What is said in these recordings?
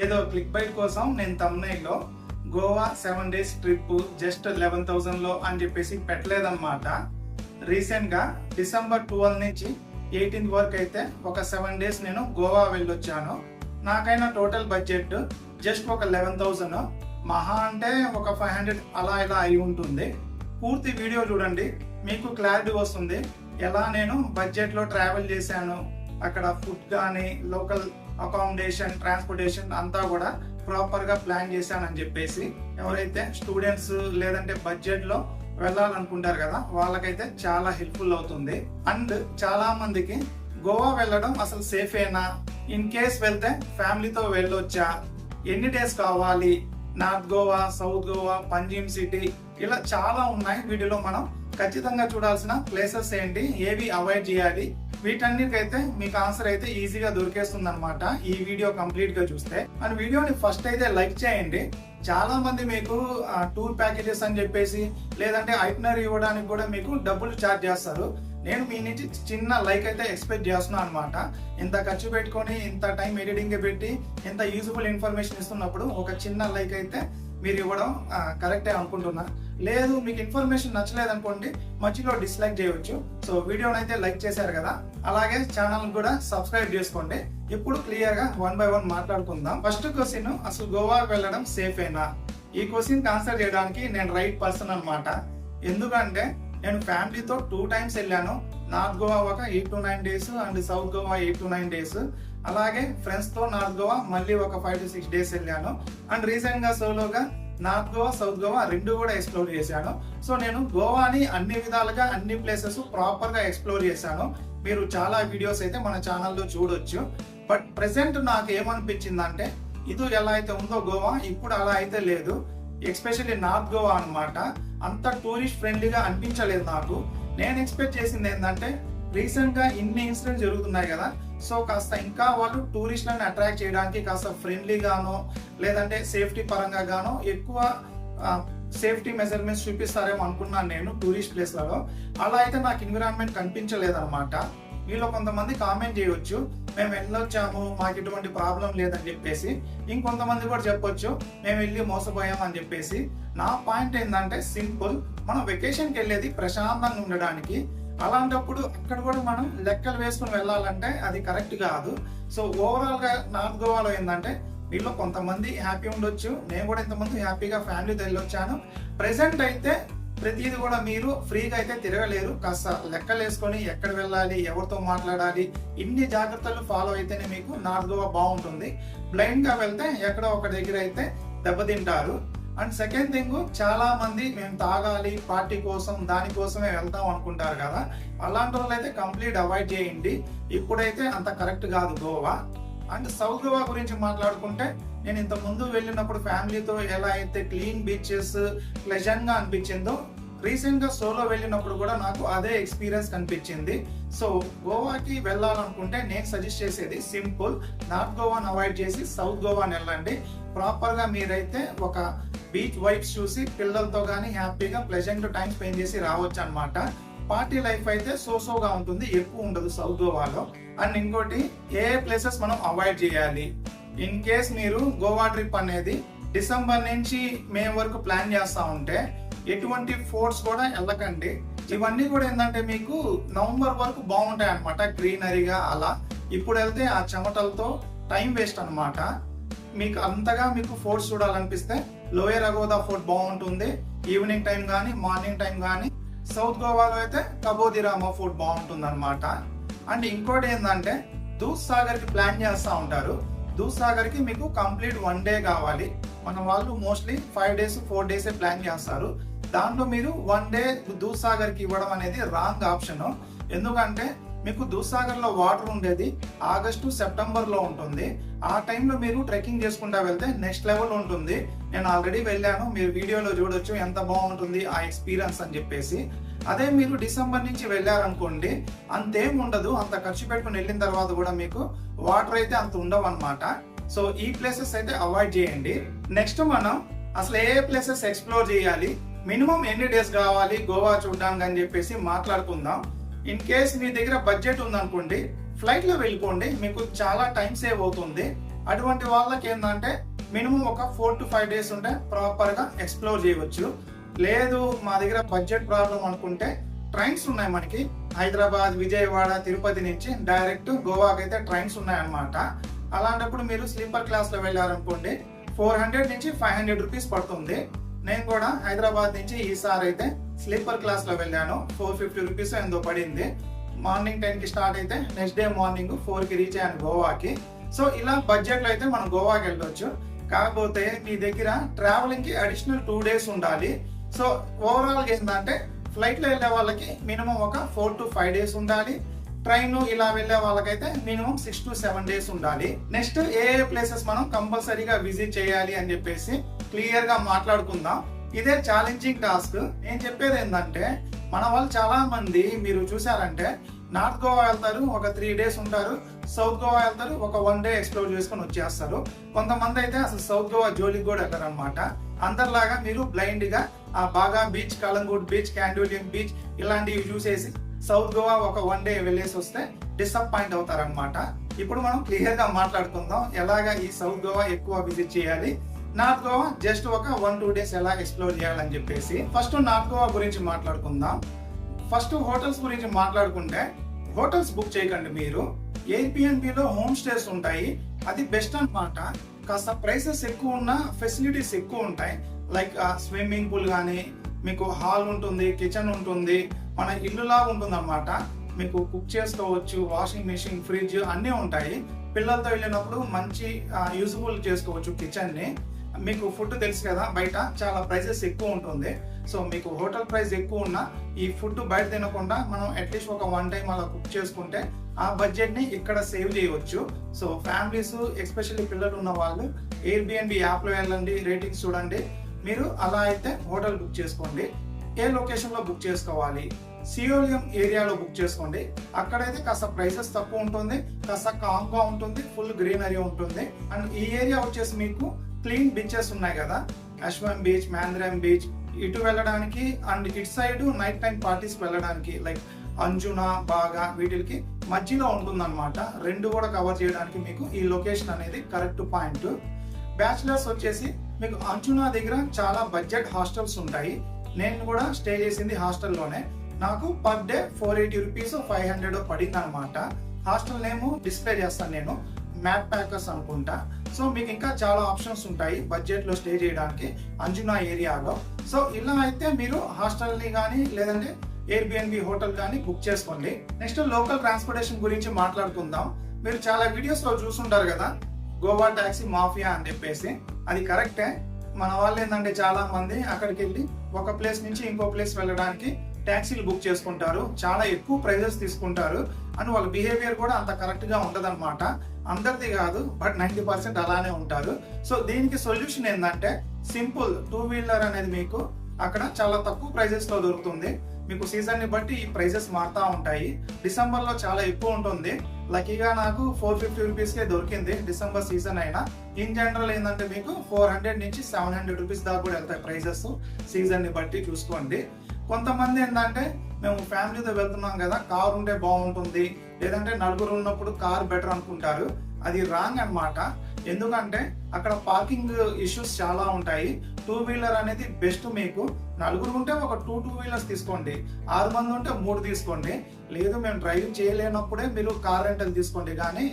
ఏదో click bait కోసం నేను తమ్నైల్లో గోవా 7 days ట్రిప్ జస్ట్ 11,000 లో అని చెప్పేసి పెట్టలేదన్నమాట. రీసెంట్ గా డిసెంబర్ 12 నుంచి 18 వరకు అయితే ఒక 7 days నేను గోవా వెళ్ళొచ్చాను. నాకైనా టోటల్ బడ్జెట్ జస్ట్ ఒక 11,000, మహా అంటే ఒక 500 అలా ఇలా అయి ఉంటుంది. పూర్తి వీడియో చూడండి, మీకు క్లారిటీ వస్తుంది ఎలా నేను బడ్జెట్ లో ట్రావెల్ చేశాను. అక్కడ ఫుడ్ కానీ లోకల్ అకామిడేషన్, ట్రాన్స్పోర్టేషన్ అంతా కూడా ప్రాపర్ గా ప్లాన్ చేశానని చెప్పేసి ఎవరైతే స్టూడెంట్స్ లేదంటే బడ్జెట్ లో వెళ్ళాలనుకుంటారు కదా వాళ్ళకైతే చాలా హెల్ప్ఫుల్ అవుతుంది. అండ్ చాలా మందికి గోవా వెళ్ళడం అసలు సేఫేనా, ఇన్ కేస్ వెళ్తే ఫ్యామిలీతో వెళ్ళొచ్చా, ఎన్ని డేస్ కావాలి, north Goa, south Goa, Panjim city, ఇలా చాలా ఉన్నాయి. వీటిలో మనం ఖచ్చితంగా చూడాల్సిన ప్లేసెస్ ఏంటి, ఏవి అవాయిడ్ చేయాలి, వీటన్నిటికైతే మీకు ఆన్సర్ అయితే ఈజీగా దొరికేస్తుంది అనమాట ఈ వీడియో కంప్లీట్ గా చూస్తే. అండ్ వీడియోని ఫస్ట్ అయితే లైక్ చేయండి. చాలా మంది మీకు టూర్ ప్యాకేజెస్ అని చెప్పేసి లేదంటే ఐటనరీ ఇవ్వడానికి కూడా మీకు డబ్బులు ఛార్జ్ చేస్తారు. నేను మీ నుంచి చిన్న లైక్ అయితే ఎక్స్పెక్ట్ చేస్తున్నాను అనమాట. ఇంత ఖర్చు పెట్టుకొని ఇంత టైం ఎడిటింగ్ పెట్టి ఇంత యూజ్ఫుల్ ఇన్ఫర్మేషన్ ఇస్తున్నప్పుడు ఒక చిన్న లైక్ అయితే మీరు ఇవ్వడం కరెక్టే అనుకుంటున్నా. లేదు మీకు ఇన్ఫర్మేషన్ నచ్చలేదు అనుకోండి, మధ్యలో డిస్లైక్ చేయవచ్చు. సో వీడియోని అయితే లైక్ చేశారు కదా, అలాగే ఛానల్ కూడా సబ్స్క్రైబ్ చేసుకోండి. ఇప్పుడు క్లియర్ గా 1 by 1 మాట్లాడుకుందాం. ఫస్ట్ క్వశ్చన్, అసలు గోవాకి వెళ్ళడం సేఫేనా? ఈ క్వశ్చన్ ఆన్సర్ చేయడానికి నేను రైట్ పర్సన్ అనమాట. ఎందుకంటే నేను ఫ్యామిలీతో 2 times వెళ్ళాను. నార్త్ గోవా ఒక 8 to 9 days and south Goa 8 to 9 days. అలాగే ఫ్రెండ్స్ తో నార్త్ గోవా మళ్ళీ ఒక 5 to 6 days వెళ్ళాను. అండ్ రీసెంట్ గా సోలోగా నార్త్ గోవా, సౌత్ గోవా రెండు కూడా ఎక్స్ప్లోర్ చేశాను. సో నేను గోవాని అన్ని విధాలుగా అన్ని ప్లేసెస్ ప్రాపర్ గా ఎక్స్ప్లోర్ చేశాను. మీరు చాలా వీడియోస్ అయితే మన ఛానల్లో చూడొచ్చు. బట్ ప్రెసెంట్ నాకు ఏమనిపించింది అంటే, ఇది ఎలా అయితే ఉందో గోవా ఇప్పుడు అలా అయితే లేదు. ఎస్పెషల్లీ నార్త్ గోవా అనమాట, అంత టూరిస్ట్ ఫ్రెండ్లీగా అనిపించలేదు నాకు. నేను ఎక్స్పెక్ట్ చేసింది ఏంటంటే, రీసెంట్ గా ఇన్ని ఇన్సిడెంట్స్ జరుగుతున్నాయి కదా, సో కాస్త ఇంకా వాళ్ళు టూరిస్ట్లను అట్రాక్ట్ చేయడానికి కాస్త ఫ్రెండ్లీగానో లేదంటే సేఫ్టీ పరంగా గానో ఎక్కువ సేఫ్టీ మెజర్మెంట్స్ చూపిస్తారేమో అనుకున్నాను నేను టూరిస్ట్ ప్లేస్లలో. అలా అయితే నాకు ఎన్విరాన్మెంట్ కనిపించలేదన్నమాట. వీళ్ళు కొంతమంది కామెంట్ చేయవచ్చు, మేము వెళ్ళొచ్చాము మాకు ఎటువంటి ప్రాబ్లం లేదని చెప్పేసి. ఇంకొంతమంది కూడా చెప్పొచ్చు, మేము వెళ్ళి మోసపోయాం అని చెప్పేసి. నా పాయింట్ ఏంటంటే సింపుల్, మనం వెకేషన్కి వెళ్ళేది ప్రశాంతంగా ఉండడానికి. అలాంటప్పుడు అక్కడ కూడా మనం లెక్కలు వేసుకుని వెళ్ళాలంటే అది కరెక్ట్ కాదు. సో ఓవరాల్ గా నార్త్ గోవాలో ఏంటంటే వీళ్ళు కొంతమంది హ్యాపీ ఉండొచ్చు, నేను కూడా ఇంతమంది హ్యాపీగా ఫ్యామిలీతో వెళ్ళొచ్చాను. ప్రెసెంట్ అయితే ప్రతిదీ కూడా మీరు ఫ్రీగా అయితే తిరగలేరు. కాస్త లెక్కలు వేసుకొని ఎక్కడ వెళ్ళాలి, ఎవరితో మాట్లాడాలి, ఇన్ని జాగ్రత్తలు ఫాలో అయితేనే మీకు నార్త్ గోవా బాగుంటుంది. బ్లైండ్ గా వెళ్తే ఎక్కడో ఒక దగ్గర అయితే దెబ్బతింటారు. అండ్ సెకండ్ థింగ్, చాలా మంది మేము తాగాలి పార్టీ కోసం దానికోసమే వెళ్తాం అనుకుంటారు కదా, అలాంటి వాళ్ళు అయితే కంప్లీట్ అవాయిడ్ చేయండి. ఇప్పుడైతే అంత కరెక్ట్ కాదు గోవా. అండ్ సౌత్ గోవా గురించి మాట్లాడుకుంటే, నేను ఇంత ముందు వెళ్ళినప్పుడు ఫ్యామిలీతో ఎలా అయితే క్లీన్ బీచెస్ ప్లెజెంట్ గా అనిపించిందో, రీసెంట్ గా సోలో వెళ్ళినప్పుడు కూడా నాకు అదే ఎక్స్పీరియన్స్ కనిపించింది. సో గోవాకి వెళ్ళాలనుకుంటే నేను సజెస్ట్ చేసేది సింపుల్, నార్త్ గోవాని అవాయిడ్ చేసి సౌత్ గోవాని వెళ్ళండి. ప్రాపర్ గా మీరైతే ఒక బీచ్ వైబ్స్ చూసి పిల్లలతో కానీ హ్యాపీగా ప్లెజెంట్ టైం స్పెండ్ చేసి రావచ్చు అనమాట. పార్టీ లైఫ్ అయితే సోసోగా ఉంటుంది, ఎక్కువ ఉండదు సౌత్ గోవాలో. అండ్ ఇంకోటి, ఏ ప్లేసెస్ మనం అవాయిడ్ చేయాలి, ఇన్ కేస్ మీరు గోవా ట్రిప్ అనేది డిసెంబర్ నుంచి మే వరకు ప్లాన్ చేస్తా ఉంటే ఎటువంటి ఫోర్ట్స్ కూడా వెళ్ళకండి. ఇవన్నీ కూడా ఏంటంటే మీకు నవంబర్ వరకు బాగుంటాయి అనమాట, గ్రీనరీగా అలా. ఇప్పుడు వెళ్తే ఆ చెమటలతో టైం వేస్ట్ అనమాట. మీకు అంతగా మీకు ఫోర్ట్స్ చూడాలనిపిస్తే లోయర్ అగోదా ఫోర్ట్ బాగుంటుంది ఈవినింగ్ టైం కానీ మార్నింగ్ టైం కానీ. సౌత్ గోవాలో అయితే కబోదిరామా ఫోర్ట్ బాగుంటుంది అనమాట. అండ్ ఇంకోటి ఏంటంటే, దూద్ సాగర్ కి ప్లాన్ చేస్తూ ఉంటారు. దూద్ సాగర్ కి మీకు కంప్లీట్ 1 day కావాలి. మన వాళ్ళు మోస్ట్లీ 5 days 4 days ప్లాన్ చేస్తారు. దాంట్లో మీరు 1 day దూద్ సాగర్ కి ఇవ్వడం అనేది రాంగ్ ఆప్షన్. ఎందుకంటే మీకు దూద్ సాగర్ లో వాటర్ ఉండేది ఆగస్టు సెప్టెంబర్ లో ఉంటుంది. ఆ టైంలో మీరు ట్రెక్కింగ్ చేసుకుంటా వెళ్తే నెక్స్ట్ లెవెల్ ఉంటుంది. నేను ఆల్రెడీ వెళ్ళాను, మీరు వీడియోలో చూడొచ్చు ఎంత బాగుంటుంది ఆ ఎక్స్పీరియన్స్ అని చెప్పేసి. అదే మీరు డిసెంబర్ నుంచి వెళ్ళారనుకోండి, అంతేం ఉండదు. అంత ఖర్చు పెట్టుకుని వెళ్ళిన తర్వాత కూడా మీకు వాటర్ అయితే అంత ఉండవు అనమాట. సో ఈ ప్లేసెస్ అయితే అవాయిడ్ చేయండి. నెక్స్ట్ మనం అసలు ఏ ప్లేసెస్ ఎక్స్ప్లోర్ చేయాలి, మినిమం ఎన్ని డేస్ కావాలి గోవా చూడడానికి అని చెప్పేసి మాట్లాడుకుందాం. ఇన్ కేస్ మీ దగ్గర బడ్జెట్ ఉందనుకోండి, ఫ్లైట్ లో వెళ్ళిపోండి, మీకు చాలా టైం సేవ్ అవుతుంది. అటువంటి వాళ్ళకి ఏంటంటే మినిమం ఒక 4 to 5 డేస్ ఉంటే ప్రాపర్ గా ఎక్స్ప్లోర్ చేయవచ్చు. లేదు మా దగ్గర బడ్జెట్ ప్రాబ్లం అనుకుంటే ట్రైన్స్ ఉన్నాయి మనకి. హైదరాబాద్, విజయవాడ, తిరుపతి నుంచి డైరెక్ట్ గోవాకి అయితే ట్రైన్స్ ఉన్నాయన్నమాట. అలాంటప్పుడు మీరు స్లీపర్ క్లాస్ లో వెళ్ళారనుకోండి 400 నుంచి 500 రూపీస్ పడుతుంది. నేను కూడా హైదరాబాద్ నుంచి ఈసారి అయితే స్లీపర్ క్లాస్ లో వెళ్ళాను. 450 రూపీస్ ఎంతో పడింది. మార్నింగ్ 10 కి స్టార్ట్ అయితే నెక్స్ట్ డే మార్నింగ్ 4 కి రీచ్ అయ్యాను గోవాకి. సో ఇలా బడ్జెట్ లో అయితే మనం గోవాకి వెళ్ళొచ్చు. కాకపోతే మీ దగ్గర ట్రావెలింగ్ కి అడిషనల్ 2 డేస్ ఉండాలి. సో ఓవరాల్ గా ఏంటంటే ఫ్లైట్ లో వెళ్ళే వాళ్ళకి మినిమం ఒక 4 to 5 డేస్ ఉండాలి. ట్రైన్ ఇలా వెళ్ళే వాళ్ళకైతే మినిమం 6 to 7 డేస్ ఉండాలి. నెక్స్ట్ ఏ ప్లేసెస్ మనం కంపల్సరీగా విజిట్ చేయాలి అని చెప్పేసి క్లియర్ గా మాట్లాడుకుందాం. ఇదే ఛాలెంజింగ్ టాస్క్. నేను చెప్పేది ఏంటంటే మన వాళ్ళు చాలా మంది మీరు చూసారంటే నార్త్ గోవా వెళ్తారు, ఒక 3 డేస్ ఉంటారు. సౌత్ గోవా వెళ్తారు, ఒక 1 డే ఎక్స్ప్లోర్ చేసుకొని వచ్చేస్తారు. కొంతమంది అయితే అసలు సౌత్ గోవా జోలికి కూడా వెళ్ళరు అనమాట. అందరిలాగా మీరు బ్లైండ్ గా ఆ బాగా బీచ్, కలంగూట్ బీచ్, క్యాండోలియం బీచ్ ఇలాంటివి చూసేసి సౌత్ గోవా ఒక 1 డే వెళ్ళేసి వస్తే డిసప్పాయింట్ అవుతారనమాట. ఇప్పుడు మనం క్లియర్ గా మాట్లాడుకుందాం ఎలాగా ఈ సౌత్ గోవా ఎక్కువ విజిట్ చేయాలి, నార్త్ గోవా జస్ట్ ఒక 1-2 డేస్ ఎలా ఎక్స్ప్లోర్ చేయాలని చెప్పేసి. ఫస్ట్ నార్త్ గోవా గురించి మాట్లాడుకుందాం. ఫస్ట్ హోటల్స్ గురించి మాట్లాడుకుంటే హోటల్స్ బుక్ చేయకండి మీరు. ఎయిర్బిఎన్బి లో హోమ్ స్టేస్ ఉంటాయి, అది బెస్ట్ అన్నమాట. కాస్త ప్రైసెస్ ఎక్కువ ఉన్న ఫెసిలిటీస్ ఎక్కువ ఉంటాయి. లైక్ స్విమ్మింగ్ పూల్ కానీ, మీకు హాల్ ఉంటుంది, కిచెన్ ఉంటుంది, మన ఇల్లులా ఉంటుంది అనమాట. మీకు కుక్ చేసుకోవచ్చు, వాషింగ్ మెషిన్, ఫ్రిడ్జ్ అన్నీ ఉంటాయి. పిల్లలతో వెళ్ళినప్పుడు మంచి యూజ్ఫుల్ చేసుకోవచ్చు కిచెన్ ని. మీకు ఫుడ్ తెలుసు కదా, బయట చాలా ప్రైసెస్ ఎక్కువ ఉంటుంది. సో మీకు హోటల్ ప్రైస్ ఎక్కువ ఉన్నా ఈ ఫుడ్ బయట తినకుండా మనం అట్లీస్ట్ ఒక 1 టైం అలా కుక్ చేసుకుంటే ఆ బడ్జెట్ ని ఇక్కడ సేవ్ చేయవచ్చు. సో ఫ్యామిలీస్ ఎస్పెషల్లీ పిల్లలు ఉన్న వాళ్ళు ఎయిర్బిఎన్బి యాప్ లో వెళ్ళండి, రేటింగ్స్ చూడండి. మీరు అలా అయితే హోటల్ బుక్ చేసుకోండి. ఏ లొకేషన్ లో బుక్ చేసుకోవాలి, సియోలియం ఏరియాలో బుక్ చేసుకోండి. అక్కడైతే కాస్త ప్రైసెస్ తక్కువ ఉంటుంది, కాస్త కామ్ గా ఉంటుంది, ఫుల్ గ్రీనరీ ఉంటుంది. అండ్ ఈ ఏరియా వచ్చేసి మీకు క్లీన్ బీచెస్ ఉన్నాయి కదా, అశ్వం బీచ్, మాంద్రామ్ బీచ్, ఇటు వెళ్ళడానికి అండ్ ఇటు సైడ్ నైట్ టైం పార్టీస్ వెళ్ళడానికి లైక్ అంజునా, బాగా వీటికి మధ్యలో ఉంటుందన్నమాట. రెండు కూడా కవర్ చేయడానికి మీకు ఈ లొకేషన్ అనేది కరెక్ట్ పాయింట్. బ్యాచిలర్స్ వచ్చేసి మీకు అంజునా దగ్గర చాలా బడ్జెట్ హాస్టల్స్ ఉంటాయి. నేను కూడా స్టే చేసింది హాస్టల్లోనే. నాకు పర్ డే 480 రూపీస్ 500 పడింది అనమాట. హాస్టల్ నేమ్ డిస్ప్లే చేస్తాను నేను, మ్యాట్ ప్యాకర్స్ అనుకుంటా. సో మీకు ఇంకా చాలా ఆప్షన్స్ ఉంటాయి బడ్జెట్ లో స్టే చేయడానికి అంజునా ఏరియాలో. సో ఇలా అయితే మీరు హాస్టల్ ని కానీ లేదంటే ఎయిర్బిఎన్బి హోటల్ కానీ బుక్ చేసుకోండి. నెక్స్ట్ లోకల్ ట్రాన్స్పోర్టేషన్ గురించి మాట్లాడుకుందాం. మీరు చాలా వీడియోస్ లో చూసుంటారు కదా గోవా టాక్సీ మాఫియా అని చెప్పేసి. అది కరెక్టే. మన వాళ్ళు ఏంటంటే చాలా మంది అక్కడికి వెళ్ళి ఒక ప్లేస్ నుంచి ఇంకో ప్లేస్ వెళ్ళడానికి ట్యాక్సీలు బుక్ చేసుకుంటారు, చాలా ఎక్కువ ప్రైజెస్ తీసుకుంటారు. అండ్ వాళ్ళ బిహేవియర్ కూడా అంత కరెక్ట్ గా ఉంటదన్నమాట. అందరిది కాదు, బట్ 90% అలానే ఉంటారు. సో దీనికి సొల్యూషన్ ఏంటంటే సింపుల్, 2 వీలర్ అనేది మీకు అక్కడ చాలా తక్కువ ప్రైజెస్ లో దొరుకుతుంది. మీకు సీజన్ ని బట్టి ఈ ప్రైజెస్ మారుతా ఉంటాయి. డిసెంబర్ లో చాలా ఎక్కువ ఉంటుంది. లక్కీగా నాకు 450 రూపీస్ కే దొరికింది డిసెంబర్ సీజన్ అయినా. ఇన్ జనరల్ ఏంటంటే మీకు 400 నుంచి 700 రూపీస్ దాకా కూడా వెళ్తాయి ప్రైజెస్, సీజన్ ని బట్టి చూసుకోండి. కొంతమంది ఏంటంటే మేము ఫ్యామిలీతో వెళ్తున్నాం కదా, కార్ ఉంటే బాగుంటుంది, లేదంటే నలుగురు ఉన్నప్పుడు కార్ బెటర్ అనుకుంటారు. అది రాంగ్ అన్నమాట. ఎందుకంటే అక్కడ పార్కింగ్ ఇష్యూస్ చాలా ఉంటాయి. 2 వీలర్ అనేది బెస్ట్. మీకు నలుగురు ఉంటే ఒక 2 వీలర్స్ తీసుకోండి, 6 మంది ఉంటే 3 తీసుకోండి. లేదు మేము డ్రైవింగ్ చేయలేనప్పుడే మీరు కార్ రెంటల్ తీసుకోండి, కానీ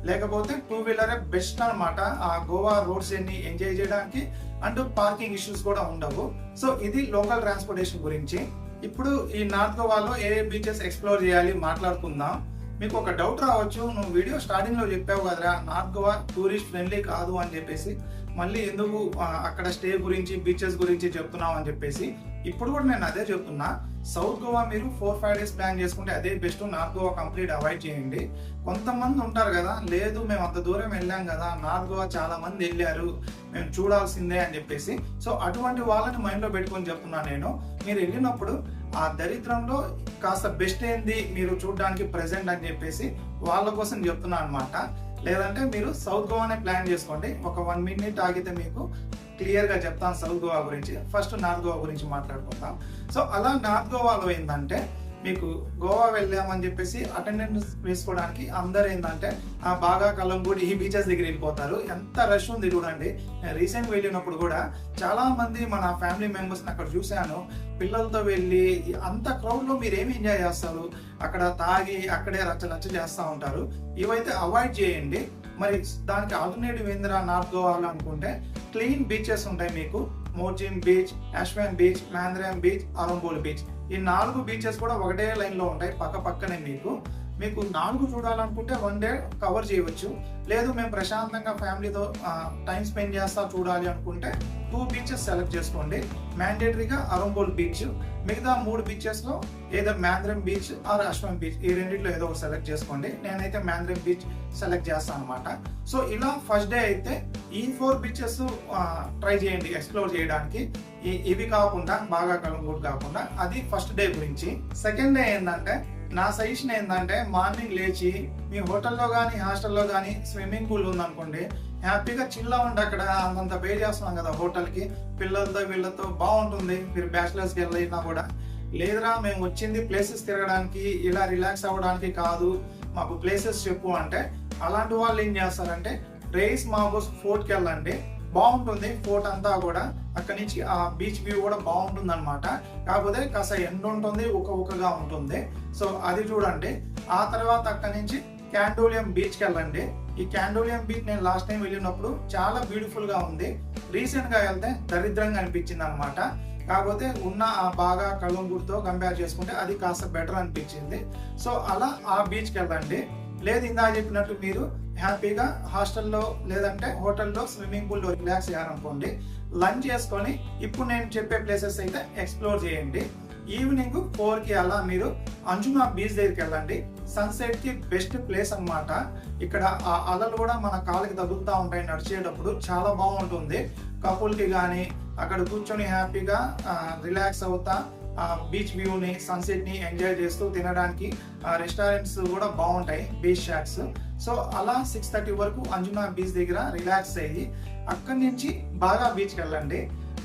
లేకపోతే 2 వీలరే బెస్ట్ అనమాట. ఆ గోవా రోడ్స్ ని ఎంజాయ్ చేయడానికి అండ్ పార్కింగ్ ఇష్యూస్ కూడా ఉండవు. సో ఇది లోకల్ ట్రాన్స్పోర్టేషన్ గురించి. ఇప్పుడు ఈ నార్త్ గోవాలో ఏ బీచెస్ ఎక్స్ప్లోర్ చేయాలి మాట్లాడుకుందాం. మీకు ఒక డౌట్ రావచ్చు, నువ్వు వీడియో స్టార్టింగ్ లో చెప్పావు కదరా నార్త్ గోవా టూరిస్ట్ ఫ్రెండ్లీ కాదు అని చెప్పేసి, మళ్ళీ ఎందుకు అక్కడ స్టే గురించి బీచెస్ గురించి చెప్తున్నావు అని చెప్పేసి. ఇప్పుడు కూడా నేను అదే చెప్తున్నా. సౌత్ గోవా మీరు 4-5 డేస్ ప్లాన్ చేసుకుంటే అదే best. North Goa complete avoid చేయండి. కొంతమంది ఉంటారు కదా, లేదు మేము అంత దూరం వెళ్ళాం కదా, నార్త్ గోవా చాలా మంది వెళ్ళారు, మేము చూడాల్సిందే అని చెప్పేసి. సో అటువంటి వాళ్ళని మైండ్ లో పెట్టుకొని చెప్తున్నాను నేను. మీరు వెళ్ళినప్పుడు ఆ దరిద్రంలో కాస్త బెస్ట్ ఏంది మీరు చూడడానికి ప్రెసెంట్ అని చెప్పేసి వాళ్ళ కోసం చెప్తున్నా అనమాట. లేదంటే మీరు సౌత్ గోవానే ప్లాన్ చేసుకోండి. ఒక 1 మినిట్ ఆగితే మీకు క్లియర్ గా చెప్తాను సౌత్ గోవా గురించి. ఫస్ట్ నార్త్ గోవా గురించి మాట్లాడుకుందాం. సో అలా నార్త్ గోవాలో ఏంటంటే మీకు గోవా వెళ్ళామని చెప్పేసి అటెండెన్స్ వేసుకోవడానికి అందరు ఏంటంటే బాగా కలంగూడి ఈ బీచెస్ దగ్గర వెళ్ళిపోతారు. ఎంత రష్ ఉంది చూడండి. రీసెంట్ వెళ్ళినప్పుడు కూడా చాలా మంది మన ఫ్యామిలీ మెంబర్స్ అక్కడ చూశాను. పిల్లలతో వెళ్ళి అంత క్రౌడ్ లో మీరు ఏమి ఎంజాయ్ చేస్తారు? అక్కడ తాగి అక్కడే రచ్చ చేస్తూ ఉంటారు. ఇవైతే అవాయిడ్ చేయండి. మరి దానికి ఆల్టర్నేటివ్ ఏందిరా నార్త్ గోవాలో అనుకుంటే క్లీన్ బీచెస్ ఉంటాయి మీకు. Morjim beach, Ashwem beach, Mandrem beach, Arambol beach. ఈ 4 బీచెస్ కూడా ఒకటే లైన్ లో ఉంటాయి, పక్క పక్కనే. మీకు 4 చూడాలనుకుంటే 1 డే కవర్ చేయవచ్చు. లేదు మేము ప్రశాంతంగా ఫ్యామిలీతో టైం స్పెండ్ చేస్తా చూడాలి అనుకుంటే 2 బీచెస్ సెలెక్ట్ చేసుకోండి. మ్యాండేటరీగా అరంబోల్ బీచ్, మిగతా 3 బీచెస్ లో ఏదో మాంద్రామ్ బీచ్ ఆర్ అశ్వాన్ బీచ్, ఈ రెండిట్లో ఏదో ఒకటి సెలెక్ట్ చేసుకోండి. నేనైతే మాంద్రామ్ బీచ్ సెలెక్ట్ చేస్తాను అనమాట. సో ఇలా ఫస్ట్ డే అయితే ఈ 4 బీచెస్ ట్రై చేయండి ఎక్స్ప్లోర్ చేయడానికి. ఇవి కాకుండా బాగా కలంగూట్ కాకుండా, అది ఫస్ట్ డే గురించి. సెకండ్ డే ఏంటంటే నా సజెషన్ ఏంటంటే మార్నింగ్ లేచి మీ హోటల్లో కానీ హాస్టల్లో కానీ స్విమ్మింగ్ పూల్ ఉందనుకోండి, హ్యాపీగా చిల్లా ఉండి అక్కడ అంతంత పే చేస్తున్నాం కదా హోటల్కి, పిల్లలతో వీళ్ళతో బాగుంటుంది. మీరు బ్యాచిలర్స్కి వెళ్ళినా కూడా, లేదురా మేము వచ్చింది ప్లేసెస్ తిరగడానికి, ఇలా రిలాక్స్ అవ్వడానికి కాదు, మాకు ప్లేసెస్ చెప్పు అంటే, అలాంటి వాళ్ళు ఏం చేస్తారంటే రేస్ మాగోస్ ఫోర్ట్కి వెళ్ళండి. బాగుంటుంది ఫోర్ట్ అంతా కూడా. అక్కడి నుంచి ఆ బీచ్ వ్యూ కూడా బాగుంటుంది అనమాట. కాకపోతే కాస్త ఎండ ఉంటుంది, ఉక్కగా ఉంటుంది. సో అది చూడండి. ఆ తర్వాత అక్కడి నుంచి క్యాండోలియం బీచ్కి వెళ్ళండి. ఈ క్యాండోలియం బీచ్ నేను లాస్ట్ టైం వెళ్ళినప్పుడు చాలా బ్యూటిఫుల్ గా ఉంది. రీసెంట్ గా వెళ్తే దరిద్రంగా అనిపించింది అనమాట. కాకపోతే ఉన్న ఆ బాగా కలంగూట్తో కంపేర్ చేసుకుంటే అది కాస్త బెటర్ అనిపించింది. సో అలా ఆ బీచ్కి వెళ్ళండి. లేదు ఇందా చెప్పినట్టు మీరు హ్యాపీగా హాస్టల్లో లేదంటే హోటల్లో స్విమ్మింగ్ పూల్లో రిలాక్స్ అయ్యారనుకోండి, లంచ్ చేసుకొని ఇప్పుడు నేను చెప్పే ప్లేసెస్ అయితే ఎక్స్ప్లోర్ చేయండి. ఈవినింగ్ 4కి అలా మీరు అంజునా బీచ్ దగ్గరికి వెళ్ళండి. సన్సెట్ కి బెస్ట్ ప్లేస్ అన్నమాట. ఇక్కడ ఆ అలలు కూడా మన కాళ్ళకి తగులుతూ ఉంటాయి నడిచేటప్పుడు, చాలా బాగుంటుంది. కపుల్కి కానీ అక్కడ కూర్చొని హ్యాపీగా రిలాక్స్ అవుతా బీచ్ వ్యూని, సన్సెట్ ని ఎంజాయ్ చేస్తూ తినడానికి రెస్టారెంట్స్ కూడా బాగుంటాయి, బీచ్ షాక్స్. సో అలా 6:30 వరకు అంజునా బీచ్ దగ్గర రిలాక్స్ అయ్యి అక్కడి నుంచి బాగా బీచ్కి వెళ్ళండి.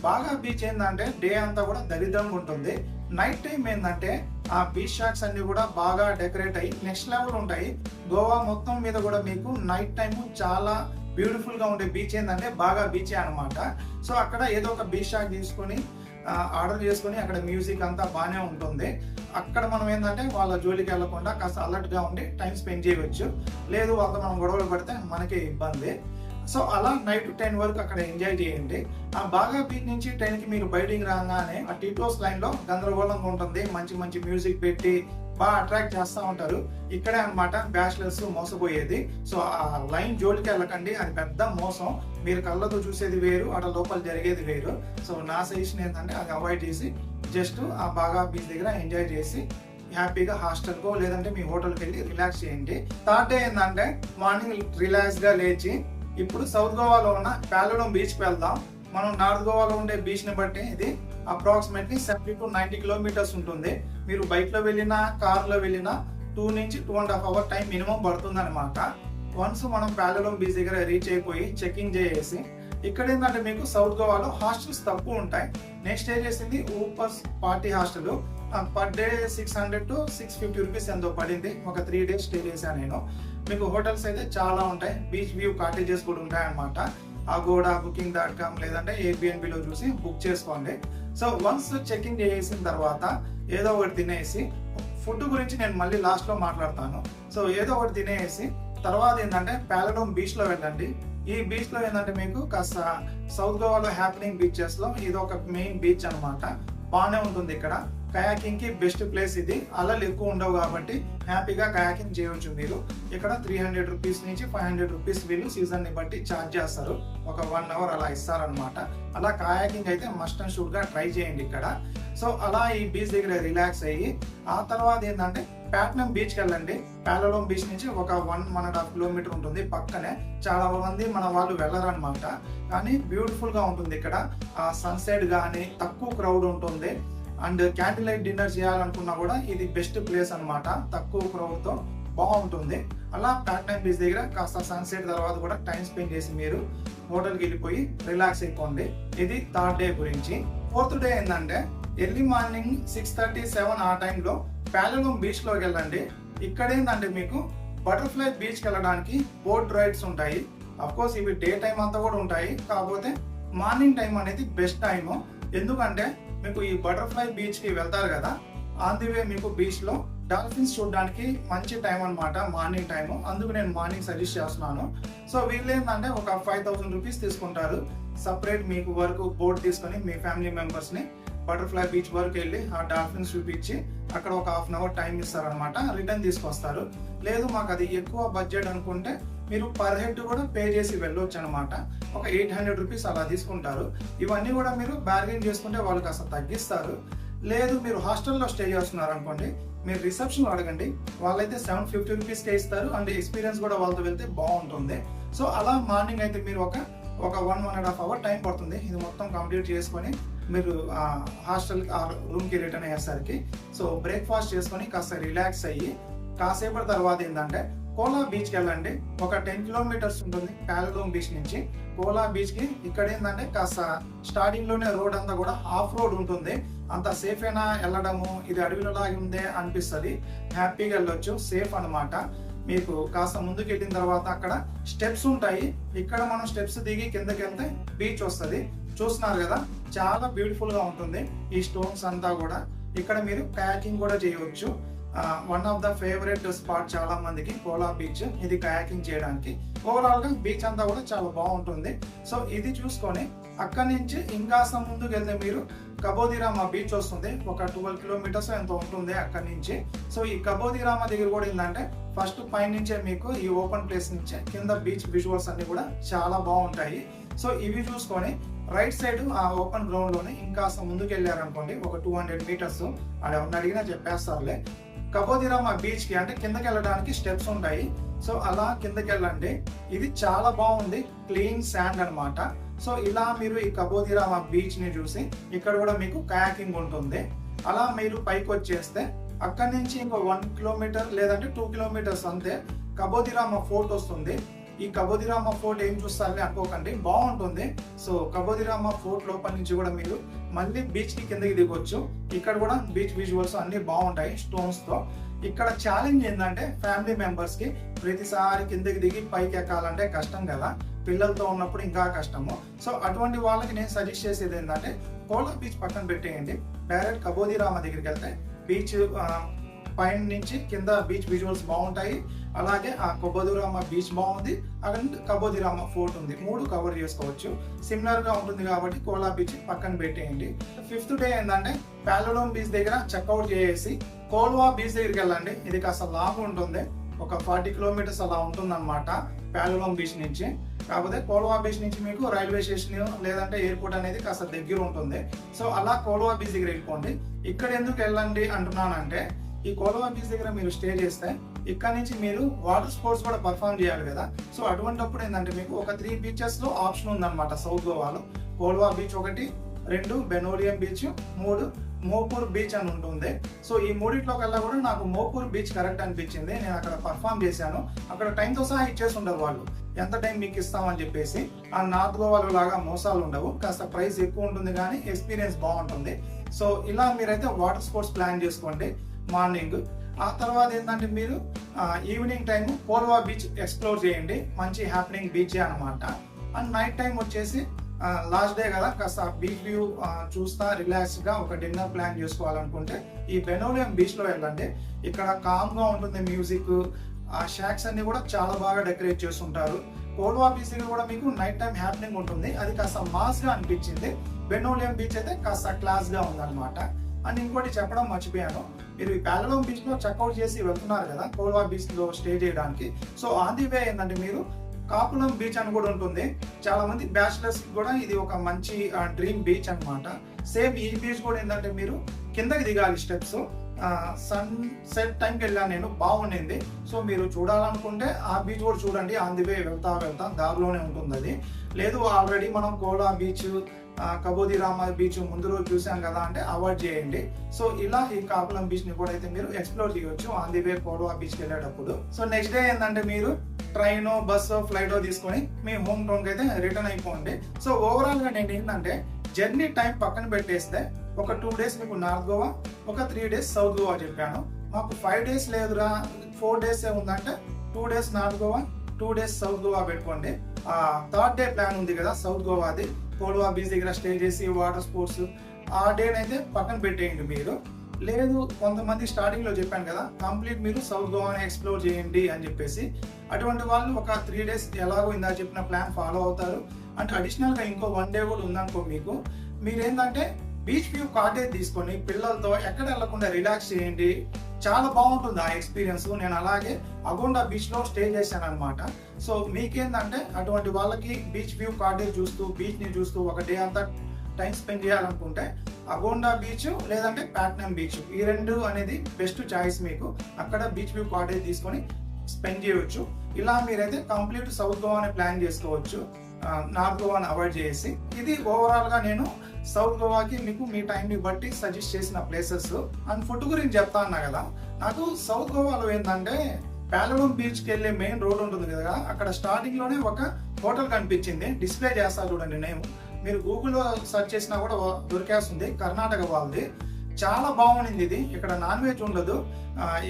బాగా బీచ్ ఏంటంటే డే అంతా కూడా దరిద్రంగా ఉంటుంది. నైట్ టైం ఏంటంటే ఆ బీచ్ షాక్స్ అన్ని కూడా బాగా డెకరేట్ అయ్యి నెక్స్ట్ లెవెల్ ఉంటాయి. గోవా మొత్తం మీద కూడా మీకు నైట్ టైం చాలా బ్యూటిఫుల్ గా ఉండే బీచ్ ఏంటంటే బాగా బీచే అనమాట. సో అక్కడ ఏదో ఒక బీచ్ షాక్ తీసుకొని ఆర్డర్ చేసుకుని అక్కడ మ్యూజిక్ అంతా బాగానే ఉంటుంది. అక్కడ మనం ఏంటంటే వాళ్ళ జోలికి వెళ్లకుండా కాస్త అలర్ట్ గా ఉండి టైం స్పెండ్ చేయవచ్చు. లేదు వాళ్ళతో మనం గొడవలు పడితే మనకే ఇబ్బంది. సో అలా నైట్ 10 వరకు అక్కడ ఎంజాయ్ చేయండి. ఆ బాగా బీచ్ నుంచి 10కి మీరు బయటికి రాగానే ఆ టీటోస్ లైన్ లో గందరగోళంగా ఉంటుంది. మంచి మంచి మ్యూజిక్ పెట్టి బాగా అట్రాక్ట్ చేస్తూ ఉంటారు. ఇక్కడే అనమాట బ్యాచిలర్స్ మోసపోయేది. సో ఆ లైన్ జోలికి వెళ్ళకండి, అది పెద్ద మోసం. మీరు కళ్ళతో చూసేది వేరు, అక్కడ లోపల జరిగేది వేరు. సో నా సజెషన్ ఏంటంటే అది అవాయిడ్ చేసి జస్ట్ ఆ బాగా బీచ్ దగ్గర ఎంజాయ్ చేసి హ్యాపీగా హాస్టల్కో లేదంటే మీ హోటల్కి వెళ్ళి రిలాక్స్ చేయండి. థర్డ్ డే ఏంటంటే మార్నింగ్ రిలాక్స్ గా లేచి ఇప్పుడు సౌత్ గోవాలో ఉన్న ప్యాలడోం బీచ్ కి వెళ్దాం. మనం నార్త్ గోవాలో ఉండే బీచ్ ని బట్టి ఇది అప్రాక్సిమేట్లీ 70 to 90 కిలోమీటర్స్ ఉంటుంది. మీరు బైక్ లో వెళ్ళినా కార్ లో వెళ్ళినా 2 నుంచి 2.5 అవర్ టైం మినిమం పడుతుంది అనమాట. వన్స్ మనం ప్యాలడోం బీచ్ దగ్గర రీచ్ అయిపోయి చెకింగ్ చేసి, ఇక్కడ ఏంటంటే మీకు సౌత్ గోవాలో హాస్టల్స్ తక్కువ ఉంటాయి. నేను స్టే చేసింది ఊపర్స్ party hostel. Per day 600 to 650 rupees ఎంతో పడింది. ఒక 3 days స్టే చేశాను నేను. మీకు హోటల్స్ అయితే చాలా ఉంటాయి, బీచ్ వ్యూ కాటేజెస్ కూడా ఉంటాయి అనమాట. అగోడా, booking.com లేదంటే Airbnb లో చూసి బుక్ చేసుకోండి. సో వన్స్ చెకింగ్ చేసిన తర్వాత ఏదో ఒకటి తినేసి, ఫుడ్ గురించి నేను మళ్ళీ లాస్ట్ లో మాట్లాడతాను. సో ఏదో ఒకటి తినేసి తర్వాత ఏంటంటే ప్యాలడోం బీచ్ లో వెళ్ళండి. ఈ బీచ్ లో ఏంటంటే మీకు కాస్త సౌత్ గోవాలో హ్యాపెనింగ్ బీచెస్ లో ఇది ఒక మెయిన్ బీచ్ అనమాట. బాగానే ఉంటుంది. ఇక్కడ కయాకింగ్ కి బెస్ట్ ప్లేస్ ఇది. అలలు ఎక్కువ ఉండవు కాబట్టి హ్యాపీగా కయాకింగ్ చేయవచ్చు మీరు. ఇక్కడ 300 రూపీస్ నుంచి 500 రూపీస్ వీళ్ళు సీజన్ ని బట్టి ఛార్జ్ చేస్తారు. ఒక 1 అవర్ అలా ఇస్తారనమాట. అలా కయాకింగ్ అయితే మస్ట్ అండ్ షుడ్ గా ట్రై చేయండి ఇక్కడ. సో అలా ఈ బీచ్ దగ్గర రిలాక్స్ అయ్యి ఆ తర్వాత ఏంటంటే ప్యాట్నం బీచ్కి వెళ్ళండి. ప్యాలడోం బీచ్ నుంచి ఒక 1.5 కిలోమీటర్ ఉంటుంది పక్కనే. చాలా మంది మన వాళ్ళు వెళ్ళరనమాట, కానీ బ్యూటిఫుల్ గా ఉంటుంది ఇక్కడ. ఆ సన్సెట్ కానీ తక్కువ క్రౌడ్ ఉంటుంది. అండ్ క్యాండిల్ లైట్ డిన్నర్ చేయాలనుకున్నా కూడా ఇది బెస్ట్ ప్లేస్ అనమాట. తక్కువ క్రౌడ్ తో బాగుంటుంది. అలా ప్యాట్నం బీచ్ దగ్గర కాస్త సన్సెట్ తర్వాత కూడా టైం స్పెండ్ చేసి మీరు హోటల్కి వెళ్ళిపోయి రిలాక్స్ అయిపోండి. ఇది థర్డ్ డే గురించి. ఫోర్త్ డే ఏంటంటే ఎర్లీ మార్నింగ్ 6:30, 7 ఆ టైంలో ప్యాలలోం బీచ్ లోకి వెళ్ళండి. ఇక్కడ ఏంటంటే మీకు బటర్ఫ్లై బీచ్కి వెళ్ళడానికి బోట్ రైడ్స్ ఉంటాయి. అఫ్ కోర్స్ ఇవి డే టైం అంతా కూడా ఉంటాయి, కాకపోతే మార్నింగ్ టైం అనేది బెస్ట్ టైము. ఎందుకంటే మీకు ఈ బటర్ఫ్లై బీచ్కి వెళ్తారు కదా, ఆన్ ది వే మీకు బీచ్లో డాల్ఫిన్స్ చూడడానికి మంచి టైం అనమాట, మార్నింగ్ టైము. అందుకు నేను మార్నింగ్ సజెస్ట్ చేస్తున్నాను. సో వీళ్ళు ఏంటంటే ఒక 5,000 రూపీస్ తీసుకుంటారు సపరేట్ మీకు వరకు బోట్ తీసుకొని మీ ఫ్యామిలీ మెంబర్స్ని బటర్ఫ్లై బీచ్ వరకు వెళ్ళి ఆ డాల్ఫిన్స్ చూపించి అక్కడ ఒక హాఫ్ అన్ అవర్ టైం ఇస్తారనమాట, రిటర్న్ తీసుకొస్తారు. లేదు మాకు అది ఎక్కువ బడ్జెట్ అనుకుంటే మీరు పర్ హెడ్ కూడా పే చేసి వెళ్ళొచ్చు అనమాట. ఒక 800 రూపీస్ అలా తీసుకుంటారు. ఇవన్నీ కూడా మీరు బార్గెన్ చేసుకుంటే వాళ్ళు కాస్త తగ్గిస్తారు. లేదు మీరు హాస్టల్లో స్టే చేస్తున్నారు అనుకోండి, మీరు రిసెప్షన్ అడగండి, వాళ్ళైతే 750 రూపీస్కే ఇస్తారు. అండ్ ఎక్స్పీరియన్స్ కూడా వాళ్ళతో వెళ్తే బాగుంటుంది. సో అలా మార్నింగ్ అయితే మీరు ఒక 1.5 అవర్ టైం పడుతుంది ఇది మొత్తం కంప్లీట్ చేసుకొని మీరు హాస్టల్ రూమ్కి రిటర్న్ అయ్యేసరికి. సో బ్రేక్ఫాస్ట్ చేసుకొని కాస్త రిలాక్స్ అయ్యి కాసేపటి తర్వాత ఏంటంటే కోలా బీచ్కి వెళ్ళండి. ఒక 10 కిలోమీటర్స్ ఉంటుంది ప్యాలలోం బీచ్ నుంచి కోలా బీచ్కి. ఇక్కడ ఏంటంటే కాస్త స్టార్టింగ్లోనే రోడ్ అంతా కూడా ఆఫ్ రోడ్ ఉంటుంది. అంత సేఫ్ అయినా వెళ్ళడము, ఇది అడవిలోలాగా ఉందే అనిపిస్తుంది. హ్యాపీగా వెళ్ళొచ్చు, సేఫ్ అనమాట. మీకు కాస్త ముందుకు వెళ్ళిన తర్వాత అక్కడ స్టెప్స్ ఉంటాయి. ఇక్కడ మనం స్టెప్స్ దిగి కిందకి వెళ్తే బీచ్ వస్తుంది. చూస్తున్నారు కదా, చాలా బ్యూటిఫుల్ గా ఉంటుంది. ఈ స్టోన్స్ అంతా కూడా ఇక్కడ మీరు కయాకింగ్ కూడా చేయవచ్చు. One of the favourite spot చాలా మందికి కోలా బీచ్. ఇది కయాకింగ్ చేయడానికి ఓవరాల్ గా బీచ్ అంతా కూడా చాలా బాగుంటుంది. సో ఇది చూసుకొని అక్కడి నుంచి ఇంకాస్త ముందుకు వెళ్తే మీరు కబోదిరామా బీచ్ వస్తుంది. ఒక 12 కిలోమీటర్స్ ఎంతో ఉంటుంది అక్కడి నుంచి. సో ఈ కబోదిరామా దగ్గర కూడా ఏంటంటే ఫస్ట్ పై నుంచే మీకు ఈ ఓపెన్ ప్లేస్ నుంచే కింద బీచ్ విజువల్స్ అన్ని కూడా చాలా బాగుంటాయి. సో ఇవి చూసుకొని రైట్ సైడ్ ఆ ఓపెన్ గ్రౌండ్ లోనే ఇంకాస్త ముందుకు వెళ్ళారనుకోండి ఒక 200 మీటర్స్, అది ఎవరిని అడిగినా చెప్పేస్తారులే. కబోదిరామా బీచ్ కి అంటే కిందకి వెళ్ళడానికి స్టెప్స్ ఉంటాయి. సో అలా కిందకి వెళ్ళండి. ఇది చాలా బాగుంది, క్లీన్ శాండ్ అనమాట. సో ఇలా మీరు ఈ కబోదిరామా బీచ్ ని చూసి ఇక్కడ కూడా మీకు కయాకింగ్ ఉంటుంది. అలా మీరు పైకి వచ్చేస్తే అక్కడి నుంచి ఇంకో 1 కిలోమీటర్ లేదంటే 2 కిలోమీటర్స్ అంతే కబోదిరామా ఫోర్ట్ వస్తుంది. ఈ కబోదిరామా ఫోర్ట్ ఏం చూస్తారని అనుకోకండి, బాగుంటుంది. సో కబోదిరామా ఫోర్ట్ లోపల నుంచి కూడా మీరు మళ్ళీ బీచ్ కి కిందకి దిగొచ్చు. ఇక్కడ కూడా బీచ్ విజువల్స్ అన్ని బాగుంటాయి స్టోన్స్ తో. ఇక్కడ ఛాలెంజ్ ఏంటంటే ఫ్యామిలీ మెంబర్స్ కి ప్రతిసారి కిందకి దిగి పైకి ఎక్కాలంటే కష్టం కదా, పిల్లలతో ఉన్నప్పుడు ఇంకా కష్టము. సో అటువంటి వాళ్ళకి నేను సజెస్ట్ చేసేది ఏంటంటే కోలా బీచ్ పక్కన పెట్టేయండి, డైరెక్ట్ కబోదిరామా దగ్గరికి వెళ్తే బీచ్ పైన నుంచి కింద బీచ్ విజువల్స్ బాగుంటాయి. అలాగే ఆ కబోదిరామా బీచ్ బాగుంది, అండ్ కబోదిరామా ఫోర్ట్ ఉంది, 3 కవర్ చేసుకోవచ్చు. సిమిలర్ గా ఉంటుంది కాబట్టి కోలా బీచ్ పక్కన పెట్టేయండి. 5th డే ఏంటంటే ప్యాలలోం బీచ్ దగ్గర చెక్అవుట్ చేసి కోల్వా బీచ్ దగ్గరికి వెళ్ళండి. ఇది కాస్త లాంగ్ ఉంటుంది, ఒక 40 కిలోమీటర్స్ అలా ఉంటుంది అనమాట ప్యాలలోం బీచ్ నుంచి. కాకపోతే కోల్వా బీచ్ నుంచి మీకు రైల్వే స్టేషన్ లేదంటే ఎయిర్పోర్ట్ అనేది కాస్త దగ్గర ఉంటుంది. సో అలా కోల్వా బీచ్ దగ్గర వెళ్ళిపోండి. ఇక్కడ ఎందుకు వెళ్ళండి అంటున్నానంటే ఈ కోల్వా బీచ్ దగ్గర మీరు స్టే చేస్తే ఇక్కడ నుంచి మీరు వాటర్ స్పోర్ట్స్ కూడా పర్ఫామ్ చేయాలి కదా. సో అటువంటిప్పుడు ఏంటంటే మీకు ఒక 3 బీచెస్ లో ఆప్షన్ ఉందన్నమాట సౌత్ గోవాలో. Colva beach 1, 2 Benaulim beach, 3 Mobor beach అని ఉంటుంది. సో ఈ మూడిట్లో కల్లా కూడా నాకు మోపూర్ బీచ్ కరెక్ట్ అనిపించింది. నేను అక్కడ పర్ఫామ్ చేశాను. అక్కడ టైంతో సహా ఇచ్చేసి ఉండరు వాళ్ళు, ఎంత టైం మీకు ఇస్తామని చెప్పేసి. ఆ నార్త్ గోవాలో లాగా మోసాలు ఉండవు, కాస్త ప్రైస్ ఎక్కువ ఉంటుంది కానీ ఎక్స్పీరియన్స్ బాగుంటుంది. సో ఇలా మీరైతే వాటర్ స్పోర్ట్స్ ప్లాన్ చేసుకోండి మార్నింగ్. ఆ తర్వాత ఏంటంటే మీరు evening time Colva beach explore చేయండి, మంచి హ్యాపెనింగ్ బీచ్ అనమాట. అండ్ నైట్ టైం వచ్చేసి లాస్ట్ డే కదా, కాస్త బీచ్ వ్యూ చూస్తా రిలాక్స్ గా ఒక డిన్నర్ ప్లాన్ చేసుకోవాలనుకుంటే ఈ బెనోలియం బీచ్ లో వెళ్ళండి. ఇక్కడ కామ్ గా ఉంటుంది మ్యూజిక్, ఆ షాక్స్ అన్ని కూడా చాలా బాగా డెకరేట్ చేస్తుంటారు. కోల్వా బీచ్ దగ్గర కూడా మీకు నైట్ టైం హ్యాపెనింగ్ ఉంటుంది, అది కాస్త మాస్ గా అనిపించింది. బెనోలియం బీచ్ అయితే కాస్త క్లాస్ గా ఉందన్నమాట. అండ్ ఇంకోటి చెప్పడం మర్చిపోయాను, మీరు ఈ ప్యాలలోం బీచ్ లో చెక్అవుట్ చేసి వెళ్తున్నారు కదా కోల్వా బీచ్ లో స్టే చేయడానికి. సో ఆన్ ది వే ఏంటంటే మీరు కాపులం బీచ్ అని కూడా ఉంటుంది. చాలా మంది బ్యాచిలర్స్ కూడా ఇది ఒక మంచి డ్రీమ్ బీచ్ అన్నమాట. సేమ్ ఈ బీచ్ కూడా ఏంటంటే మీరు కిందకి దిగాలి స్టెప్స్. సన్ సెట్ టైంకి వెళ్ళాను నేను, బాగుండింది. సో మీరు చూడాలనుకుంటే ఆ బీచ్ కూడా చూడండి, ఆన్ ది వే వెళ్తా దారిలోనే ఉంటుంది అది. లేదు ఆల్రెడీ మనం కోలా బీచ్, కబోదిరామా బీచ్ ముందు రోజు చూసాం కదా అంటే అవాయిడ్ చేయండి. సో ఇలా ఈ కాపులం బీచ్ ని కూడా అయితే మీరు ఎక్స్ప్లోర్ చేయొచ్చు on the way Colva beach కి వెళ్ళేటప్పుడు. సో నెక్స్ట్ డే ఏంటంటే మీరు ట్రైన్, బస్సు, ఫ్లైట్ తీసుకొని మీ హోమ్ టౌన్ కి అయితే రిటర్న్ అయిపోండి. సో ఓవరాల్ గా నేను ఏంటంటే జర్నీ టైం పక్కన పెట్టేస్తే ఒక 2 డేస్ మీకు నార్త్ గోవా, ఒక 3 డేస్ సౌత్ గోవా చెప్పాను. మాకు 5 days లేదురా 4 days ఉందంటే 2 days north Goa 2 days south Goa పెట్టుకోండి. థర్డ్ డే ప్లాన్ ఉంది కదా సౌత్ గోవాది, కోల్వా బీచ్ దగ్గర స్టే చేసి వాటర్ స్పోర్ట్స్, ఆ డేనైతే పక్కన పెట్టేయండి మీరు. లేదు కొంతమంది స్టార్టింగ్ లో చెప్పాను కదా కంప్లీట్ మీరు సౌత్ గోవాని ఎక్స్ప్లోర్ చేయండి అని చెప్పేసి, అటువంటి వాళ్ళు ఒక 3 days ఎలాగో ఇందా చెప్పిన ప్లాన్ ఫాలో అవుతారు. అంటే అడిషనల్ గా ఇంకో 1 day కూడా ఉందనుకో మీకు, మీరేంటంటే బీచ్ వ్యూ కాటేజ్ తీసుకొని పిల్లలతో ఎక్కడ వెళ్లకుండా రిలాక్స్ చేయండి. చాలా బాగుంటుంది ఆ ఎక్స్పీరియన్స్. నేను అలాగే అగోండా బీచ్ లో స్టే చేశాను అనమాట. సో మీకేంటంటే అటువంటి వాళ్ళకి బీచ్ వ్యూ కాటేజ్ చూస్తూ బీచ్ ని చూస్తూ ఒక డే అంతా టైం స్పెండ్ చేయాలనుకుంటే అగోండా బీచ్ లేదంటే ప్యాట్నమ్ బీచ్, ఈ రెండు అనేది బెస్ట్ చాయిస్ మీకు. అక్కడ బీచ్ వ్యూ కాటేజ్ తీసుకొని స్పెండ్ చేయవచ్చు. ఇలా మీరైతే కంప్లీట్ సౌత్ గోవాని ప్లాన్ చేసుకోవచ్చు, నార్త్ గోవాని అవాయిడ్ చేసి. ఇది ఓవరాల్ గా నేను సౌత్ గోవాకి మీకు మీ టైంని బట్టి సజెస్ట్ చేసిన ప్లేసెస్. అండ్ ఫుడ్ గురించి చెప్తా అన్నా కదా, నాకు సౌత్ గోవాలో ఏంటంటే ప్యాలడోమ్ బీచ్కి వెళ్ళే మెయిన్ రోడ్ ఉంటుంది కదా, అక్కడ స్టార్టింగ్ లోనే ఒక హోటల్ కనిపించింది. డిస్ప్లే చేస్తా చూడండి నేమ్, మీరు గూగుల్లో సెర్చ్ చేసినా కూడా దొరికేస్తుంది. కర్ణాటక వాళ్ళది, చాలా బాగుంది ఇది. ఇక్కడ నాన్ వెజ్ ఉండదు,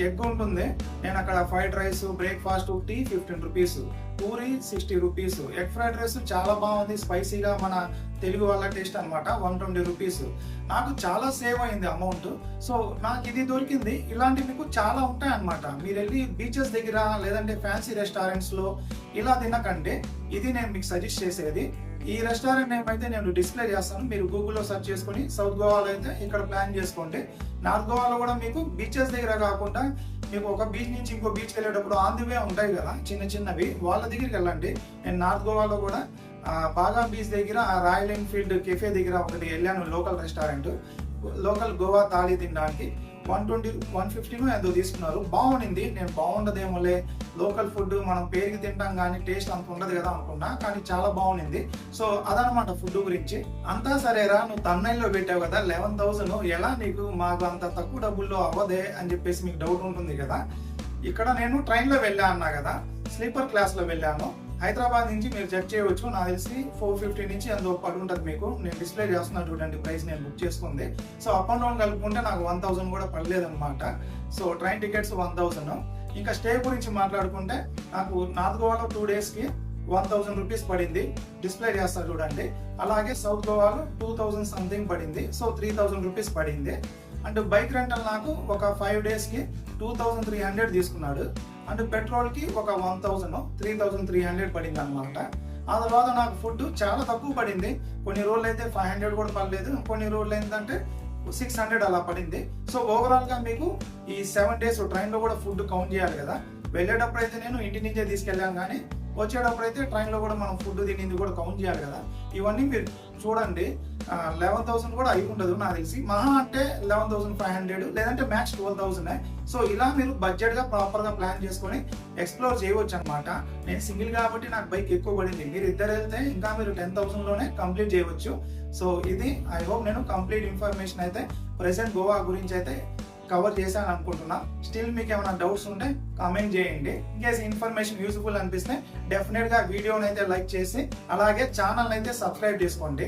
ఎగ్ ఉంటుంది. నేను అక్కడ fried rice, breakfast, tea 15 rupees, puri 60 rupees, egg fried rice చాలా బాగుంది, స్పైసీగా మన తెలుగు వాళ్ళ టేస్ట్ అనమాట, 120 రూపీస్. నాకు చాలా సేవ్ అయింది అమౌంట్. సో నాకు ఇది దొరికింది. ఇలాంటివి మీకు చాలా ఉంటాయి అనమాట. మీరు వెళ్ళి బీచెస్ దగ్గర లేదంటే ఫ్యాన్సీ రెస్టారెంట్స్ లో ఇలా తినకంటే ఇది నేను మీకు సజెస్ట్ చేసేది. ఈ రెస్టారెంట్ నేమ్ అయితే నేను డిస్ప్లే చేస్తాను, మీరు గూగుల్లో సెర్చ్ చేసుకుని సౌత్ గోవాలో అయితే ఇక్కడ ప్లాన్ చేసుకోండి. నార్త్ గోవాలో కూడా మీకు బీచెస్ దగ్గర కాకుండా మీకు ఒక బీచ్ నుంచి ఇంకో బీచ్కి వెళ్ళేటప్పుడు ఆన్ ది వే ఉంటాయి కదా చిన్న చిన్నవి, వాళ్ళ దగ్గరికి వెళ్ళండి. నేను నార్త్ గోవాలో కూడా బాగా బీచ్ దగ్గర రాయల్ ఎన్ఫీల్డ్ కెఫే దగ్గర ఒకటి వెళ్ళాను, local restaurant, local Goa thali తినడానికి. 120 150 ఎంతో తీసుకున్నారు. బాగుండింది. నేను బాగుండదేమోలే, లోకల్ ఫుడ్ మనం పేరుకి తింటాం కానీ టేస్ట్ అంత ఉండదు కదా అనుకున్నా, కానీ చాలా బాగుండింది. సో అదనమాట ఫుడ్ గురించి. అంతా సరేరా, నువ్వు తమిళలో పెట్టావు కదా 11,000, ఎలా నీకు మాకు అంత తక్కువ డబ్బుల్లో అవ్వదే అని చెప్పేసి మీకు డౌట్ ఉంటుంది కదా. ఇక్కడ నేను ట్రైన్లో వెళ్ళా అన్నా కదా, స్లీపర్ క్లాస్లో వెళ్ళాను. హైదరాబాద్ నుంచి మీరు చెక్ చేయవచ్చు, నాకు తెలిసి 450 నుంచి ఎంతో పడి ఉంటుంది మీకు. నేను డిస్ప్లే చేస్తున్నాను చూడండి ప్రైస్, నేను బుక్ చేసుకుంది. సో అప్ అండ్ డౌన్ కలుపుకుంటే నాకు 1,000 కూడా పడలేదు అనమాట. So train tickets 1,000. ఇంకా స్టే గురించి మాట్లాడుకుంటే నాకు నార్త్ గోవాలో 2 daysకి 1,000 రూపీస్ పడింది, డిస్ప్లే చేస్తా చూడండి. అలాగే సౌత్ గోవాలో 2,000 సంథింగ్ పడింది, సో 3,000 రూపీస్ పడింది. అండ్ బైక్ రెంటల్ నాకు ఒక 5 daysకి 2,300 తీసుకున్నాడు. అండ్ పెట్రోల్ కి ఒక 1,000, 3,300 పడింది అనమాట. ఆ తర్వాత నాకు ఫుడ్ చాలా తక్కువ పడింది. కొన్ని రోజులు అయితే 500 కూడా పడలేదు, కొన్ని రోజులు ఏంటంటే 600 అలా పడింది. సో ఓవరాల్ గా మీకు ఈ 7 days ట్రైన్ లో కూడా ఫుడ్ కౌంట్ చేయాలి కదా. వెళ్ళేటప్పుడు అయితే నేను ఇంటి నుంచే తీసుకెళ్ళాను, కానీ వచ్చేటప్పుడు అయితే ట్రైన్ లో కూడా మనం ఫుడ్ తినేది కూడా కౌంట్ చేయాలి కదా. ఇవన్నీ మీరు చూడండి, 11,000 కూడా అయి ఉండదు నాకు తెలిసి. మహా అంటే 11,500 లేదంటే మ్యాక్స్ 12,000. సో ఇలా మీరు బడ్జెట్ గా ప్రాపర్ గా ప్లాన్ చేసుకొని ఎక్స్ప్లోర్ చేయవచ్చు అనమాట. నేను సింగిల్ కాబట్టి నాకు బైక్ ఎక్కువ పడింది, మీరు ఇద్దరు వెళ్తే ఇంకా మీరు 10,000 లోనే కంప్లీట్ చేయవచ్చు. సో ఇది ఐ హోప్ నేను కంప్లీట్ ఇన్ఫర్మేషన్ అయితే ప్రెసెంట్ గోవా గురించి అయితే కవర్ చేశాను అనుకుంటున్నా. స్టిల్ మీకు ఏమైనా డౌట్స్ ఉంటే కామెంట్ చేయండి. ఇన్కేస్ ఇన్ఫర్మేషన్ యూస్ఫుల్ అనిపిస్తే డెఫినెట్ గా వీడియోని అయితే లైక్ చేసి అలాగే ఛానల్ అయితే సబ్స్క్రైబ్ చేసుకోండి.